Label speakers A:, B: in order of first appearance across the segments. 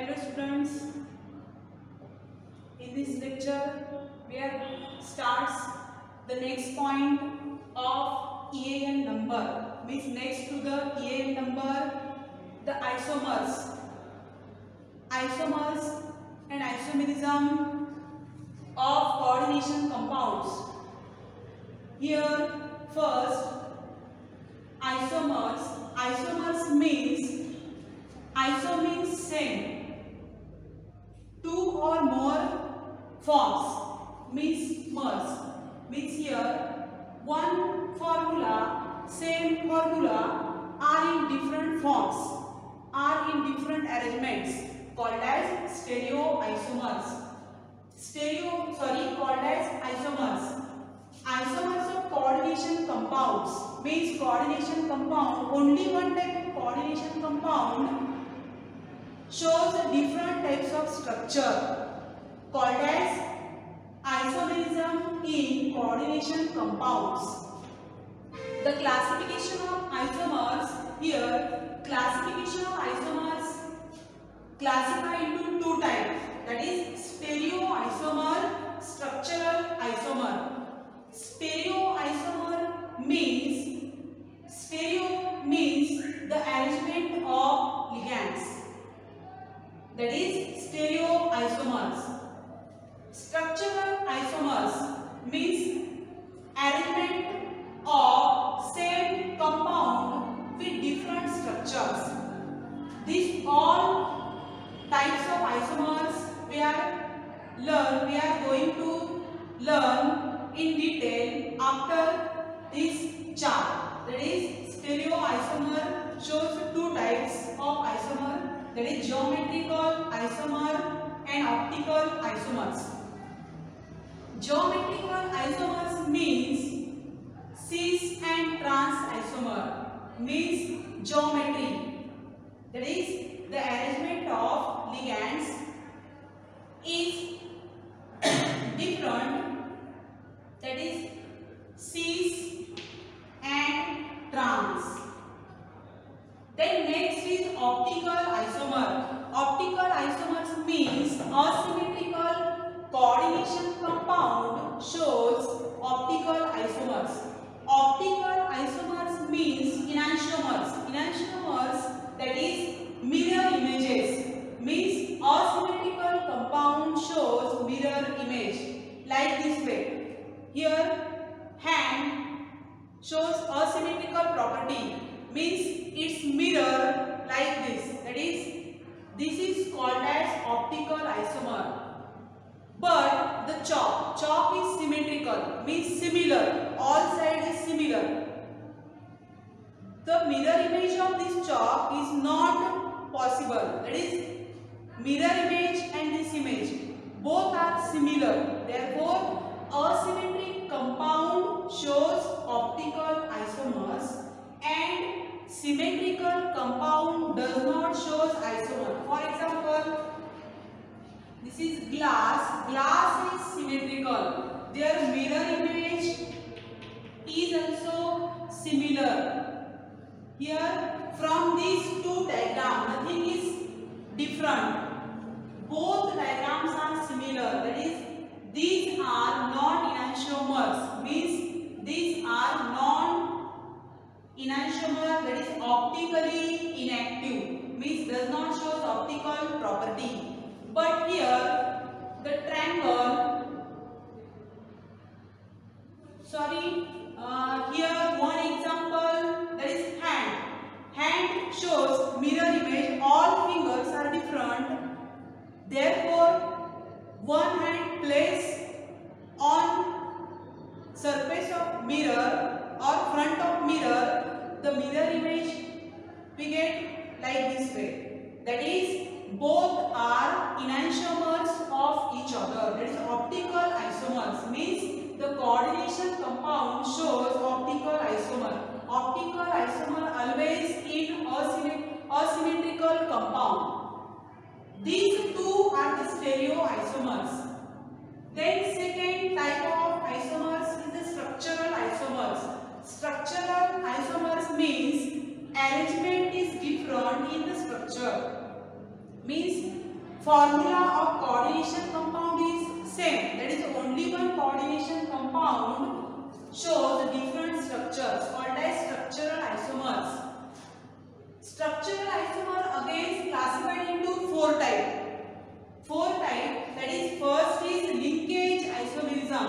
A: Hello students, in this lecture we starts the next point of EAN number, means next to the EAN number the isomers and isomerism of coordination compounds. Here first isomers means same, two or more forms means mers, means here one formula, same formula are in different forms, are in different arrangements called as stereoisomers. Called as isomers. Isomers of coordination compounds means coordination compound, only one type of coordination compound shows different types of structure called as isomerism in coordination compounds. The classification of isomers, here classification of isomers classify into two types, that is stereoisomer, structural isomer. Stereoisomer means the arrangement of ligands, that is stereoisomers. Structural isomers means arrangement of same compound with different structures. These all types of isomers we are going to learn in detail after this chart. That is stereoisomer shows two types of isomer, that is geometrical isomer and optical isomers. Geometrical isomers means cis and trans isomer, means geometry, that is the arrangement of ligands is different, that is cis and trans. Then next is optical isomer. Optical isomers means asymmetrical coordination compound shows optical isomers. Optical isomers means enantiomers. Enantiomers, that is mirror images, means asymmetrical compound shows mirror image like this way. Here hand shows asymmetrical property, means its mirror like this, that is this is called as optical isomer. But the chalk is symmetrical, means similar, all sides is similar. The mirror image of this chalk is not possible, that is mirror image and this image both are similar, therefore asymmetric compound shows optical isomers and symmetrical compound does not shows isomer. For example, this is glass is symmetrical, their mirror image is also similar. Here from these two diagrams nothing is different, both diagrams are similar, that is these are non-enantiomers, means these are non-enantiomer, that is optically inactive, means does not show optical property. But here the triangle, here one example, that is hand. Hand shows mirror image, all fingers are different, therefore one hand placed on surface of mirror or front of mirror, the mirror image we get like this way, that is both are enantiomers of each other, that is optical isomers, means the coordination compound shows optical isomer. Optical isomer always in asymmetrical compound. These two are the stereoisomers. Then second type of isomers is the structural isomers. Structural isomers means arrangement is different in the structure. Means formula of coordination compound is same. That is only one coordination compound shows different structures called as structural isomers. Structural isomer again is classified into four types. That is, first is linkage isomerism.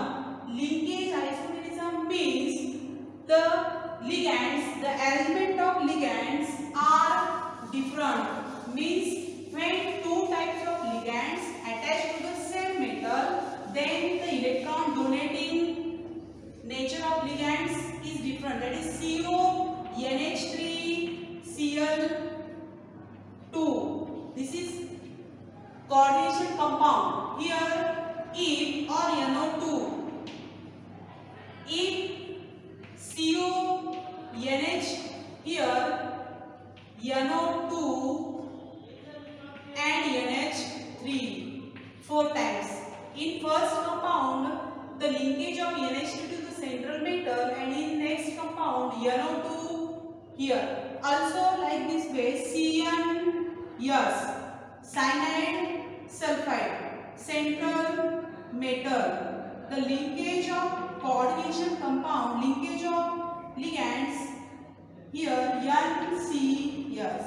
A: Linkage isomerism means the ligands, the arrangement of ligands are different. Means when two types of ligands attach to the same metal, then the electron donating nature of ligands is different. That is CO, NH3, Cl2. This is coordination compound. Here if or NO2, if CO, NH, here NO2 and NH3 four times. In first compound, the linkage of NH3 to the central metal, and in next compound NO2 here. Also like this way, CN, yes, cyanide, sulfide, central metal. The linkage of coordination compound, linkage of ligands, here NC, yes,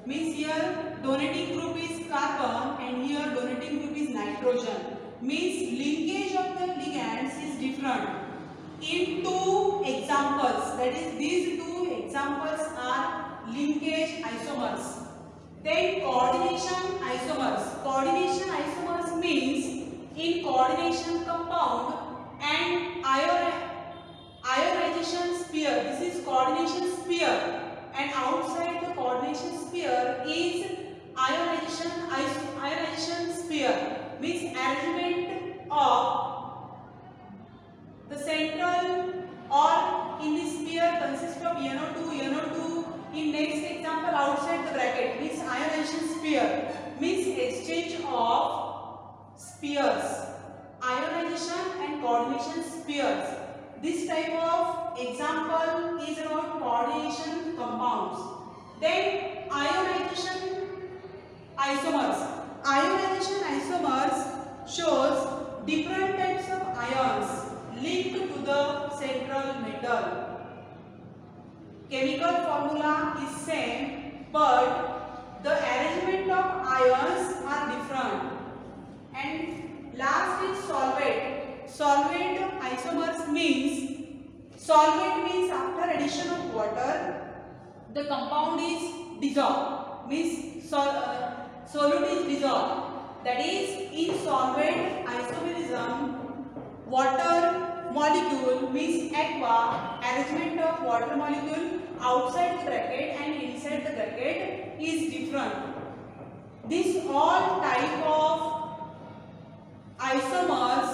A: means here donating group is carbon and here donating group is nitrogen. Means linkage of the ligands is different. In two examples, that is these two examples are linkage isomers. Then coordination isomers. Coordination isomers means in coordination compound and ionization sphere. This is coordination sphere, and outside the coordination sphere is ionization sphere. Means arrangement of the central or in this sphere consists of NO2. In next example, outside the bracket means ionization sphere, means exchange of spheres, ionization and coordination spheres. This type of example is about coordination compounds. Then ionization isomers. Ionization isomers shows different types of ions linked to the central metal. Chemical formula is same, but the arrangement of ions are different. And last is solvent. Solvent isomers means, solvent means after addition of water, the compound is dissolved. Means solute is dissolved. That is, in solvent isomerism, water molecule means aqua, arrangement of water molecule outside the bracket and inside the bracket is different. This all type of isomers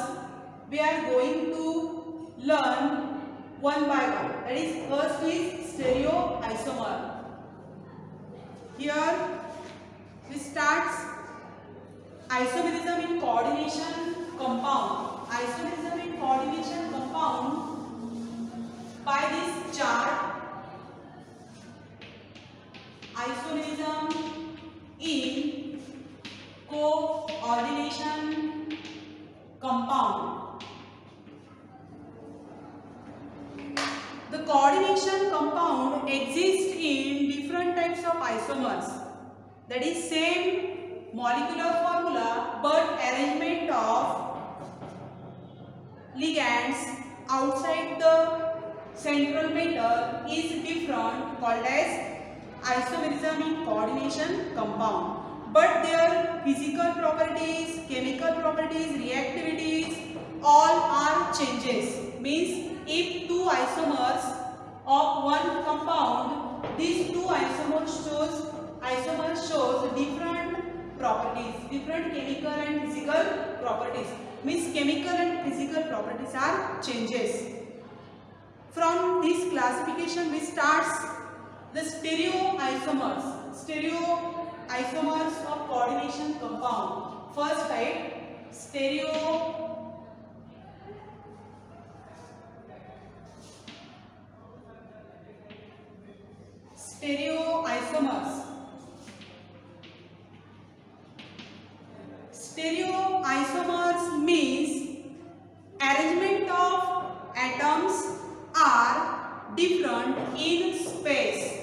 A: we are going to learn one by one. That is, first is stereoisomer. Here we start isomerism in coordination compound. Isomerism in coordination compound by this chart. Isomerism in coordination compound. The coordination compound exists in different types of isomers. That is same molecular formula but arrangement of ligands outside the central metal is different, called as isomerism in coordination compound. But their physical properties, chemical properties, reactivities, all are changes. Means if two isomers of one compound, these two isomers shows different properties, different chemical and physical properties. Means chemical and physical properties are changes. From this classification we start the stereoisomers. Stereoisomers of coordination compound. First type, stereoisomers. different in space.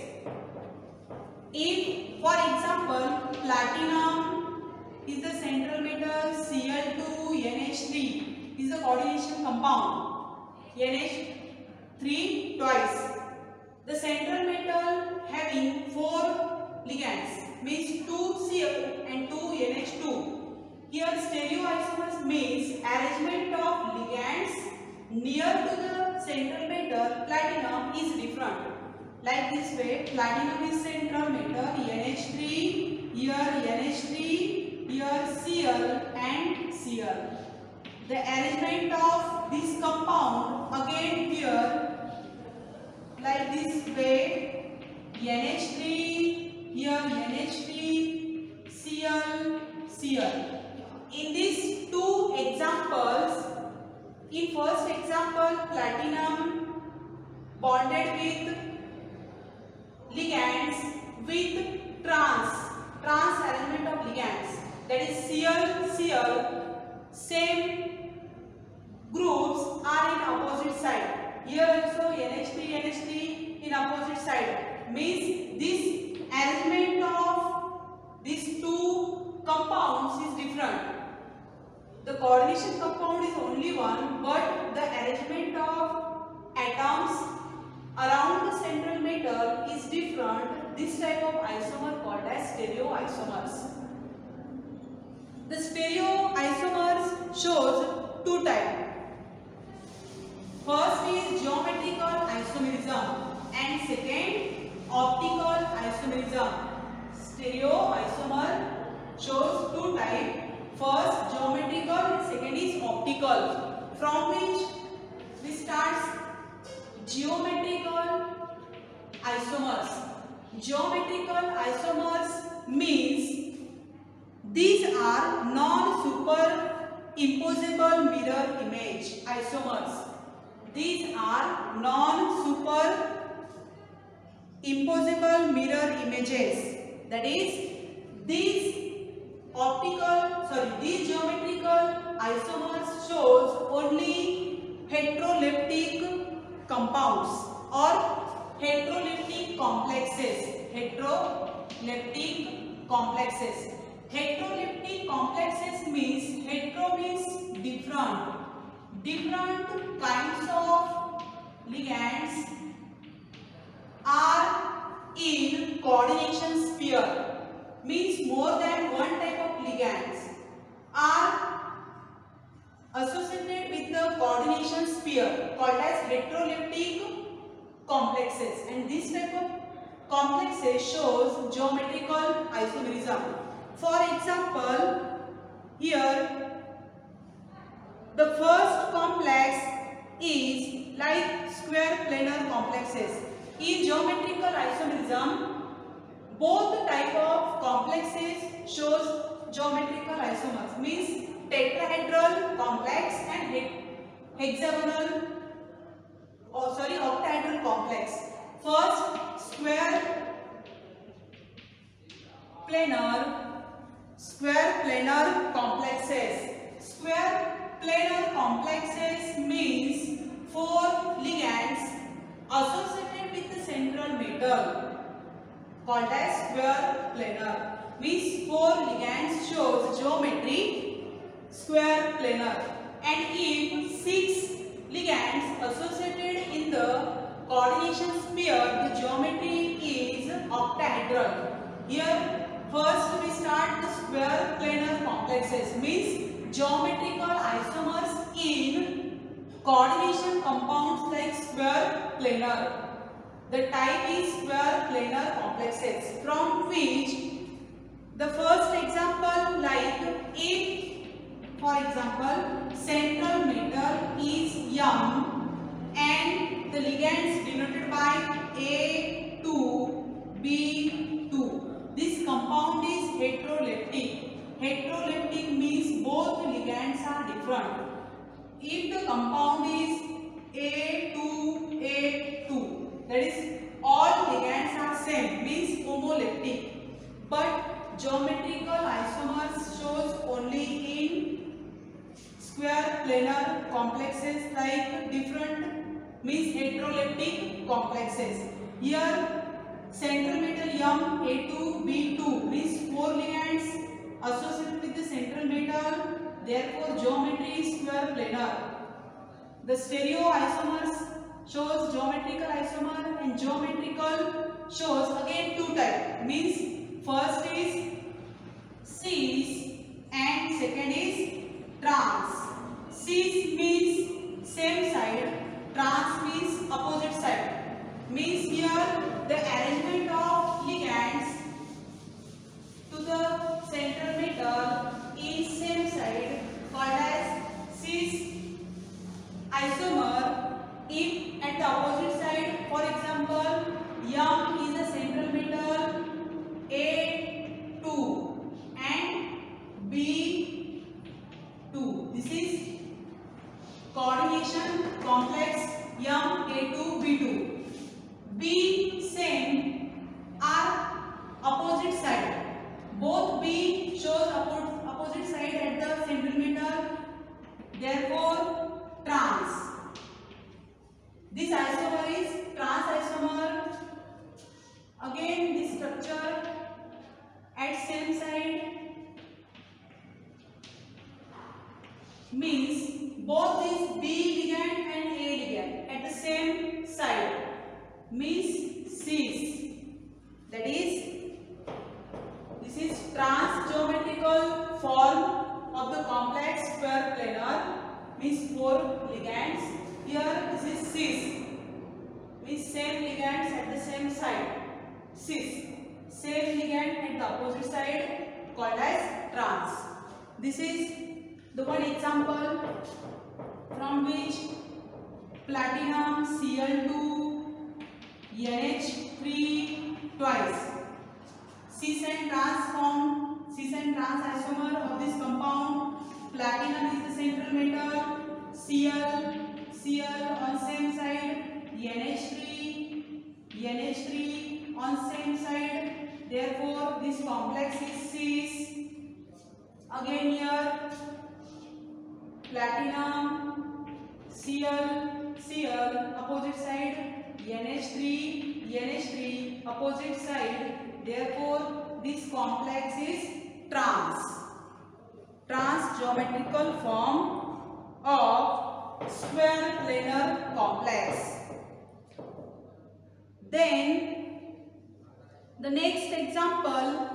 A: If, for example, platinum is the central metal, Cl2NH3 is the coordination compound, NH3 twice. The central metal having 4 ligands means 2 Cl and 2 NH2. Here stereoisomers means arrangement of ligands near to the central metal platinum is different. Like this way, platinum is central metal, NH3, here NH3, here Cl and Cl. The arrangement of this compound again here like this way, NH3, here NH3, Cl, Cl. In these two examples, in first example, platinum bonded with ligands with trans arrangement of ligands, that is Cl, Cl, same groups are in opposite side. Here also NH3, NH3 in opposite side, means this arrangement of these two compounds is different. The coordination compound is only one, but the arrangement of atoms around the central metal is different. This type of isomer called as stereoisomers. The stereoisomers shows two types. First is geometrical isomerism and second optical isomerism. Stereoisomer shows two types. First geometrical and second is optical. From which we start geometrical isomers. Geometrical isomers means these are non-superimposable mirror image isomers. These are non-superimposable mirror images. That is, these geometrical isomers shows only heteroleptic compounds or heteroleptic complexes. Heteroleptic complexes means hetero means different kinds of ligands are in coordination sphere, means more than one type of ligands are associated with the coordination sphere called as heteroleptic complexes, and this type of complexes shows geometrical isomerism. For example, here the first complex is like square planar complexes. In geometrical isomerism, both type of complexes shows geometrical isomers, means tetrahedral complex and octahedral complex. First, square planar complexes. Square planar complexes means 4 ligands associated with the central metal called as square planar. Means 4 ligands shows geometry square planar, and if 6 ligands associated in the coordination sphere, the geometry is octahedral. Here first we start the square planar complexes, means geometrical isomers in coordination compounds like square planar. The type is square planar complexes, from which the first example, like if for example central metal is M and the ligands denoted by A2, B2. This compound is heteroleptic. Heteroleptic means both ligands are different. If the compound is A2, that is all ligands are same, means homoleptic. But geometrical isomers shows only in square planar complexes like different means heteroleptic complexes. Here central metal M(A2)B2 means 4 ligands associated with the central metal, therefore geometry is square planar. The stereoisomers shows geometrical isomer and geometrical shows again two type, means first is cis and second is trans. Cis means same side, trans means opposite side. Means here the arrangement of ligands to the central metal is same side called as cis isomer. If at the opposite side, for example, M is the central metal A2 and B2. This is coordination complex M(A2)B2. B same are opposite side. Both B shows opposite side at the central metal. Therefore, trans. This isomer is trans isomer. Again, this structure at same side means both this B ligand and A ligand at the same side means cis. That is, this is trans geometrical form of the complex square planar, means 4 ligands. Here this is cis, means same ligands at the same side. Cis, same ligand at the opposite side called as trans. This is the one example from which platinum Cl2 NH3 twice. Cis and trans isomer of this compound. Platinum is the central metal. Cl on same side. NH3 on same side. Therefore, this complex is cis. Again here, platinum, Cl opposite side. NH3 opposite side. Therefore, this complex is trans geometrical form of square planar complex. Then the next example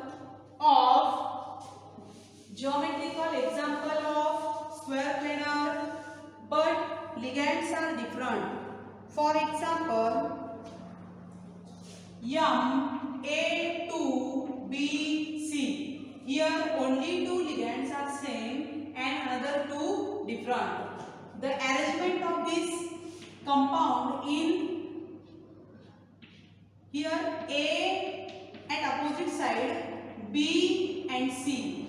A: of geometrical example of square planar, but ligands are different. For example, M(A2)BC. Here only 2 ligands are same and another 2 different. The arrangement of this compound in here A at opposite side, B and C.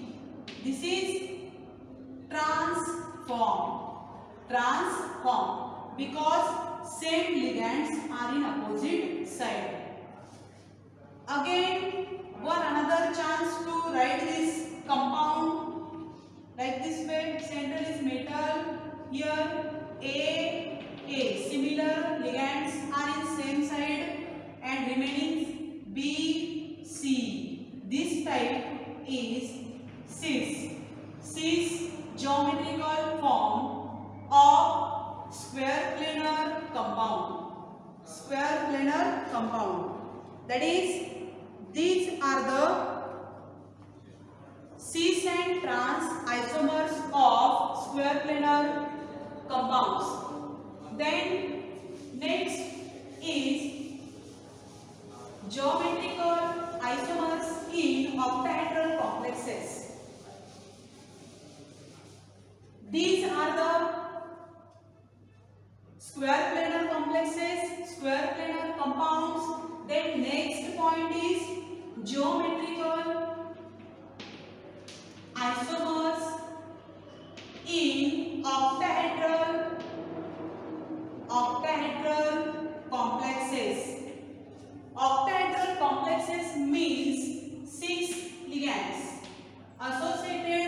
A: This is transform because same ligands are in opposite side. Again, one another chance to write this compound like this way. Central is metal. Here A similar ligands are in same side and remaining B, C. This type is cis geometrical form of square planar compound. That is, these are the cis and trans isomers of square planar compounds. Then next is geometrical isomers in octahedral complexes. These are the square planar complexes, square planar compounds. Then next point is geometrical isomers in octahedral complexes. Octahedral complexes means 6 ligands associated